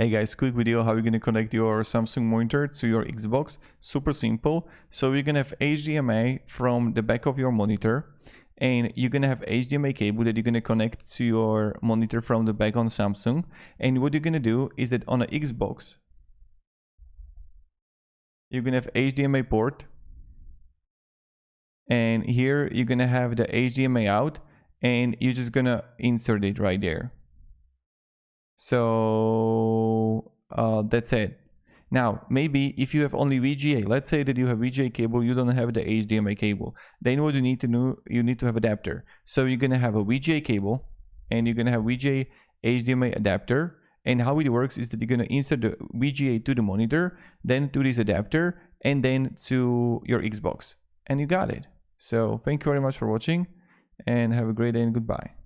Hey guys, quick video how you're gonna connect your Samsung monitor to your Xbox. Super simple. So you're gonna have HDMI from the back of your monitor, and you're gonna have HDMI cable that you're gonna connect to your monitor from the back on Samsung. And what you're gonna do is that on an Xbox, you're gonna have HDMI port, and here you're gonna have the HDMI out, and you're just gonna insert it right there. So that's it. Now, maybe if you have only VGA, let's say that you have VGA cable, you don't have the HDMI cable. Then what you need to do, you need to have adapter. So you're gonna have a VGA cable, and you're gonna have VGA HDMI adapter. And how it works is that you're gonna insert the VGA to the monitor, then to this adapter, and then to your Xbox. And you got it. So thank you very much for watching, and have a great day and goodbye.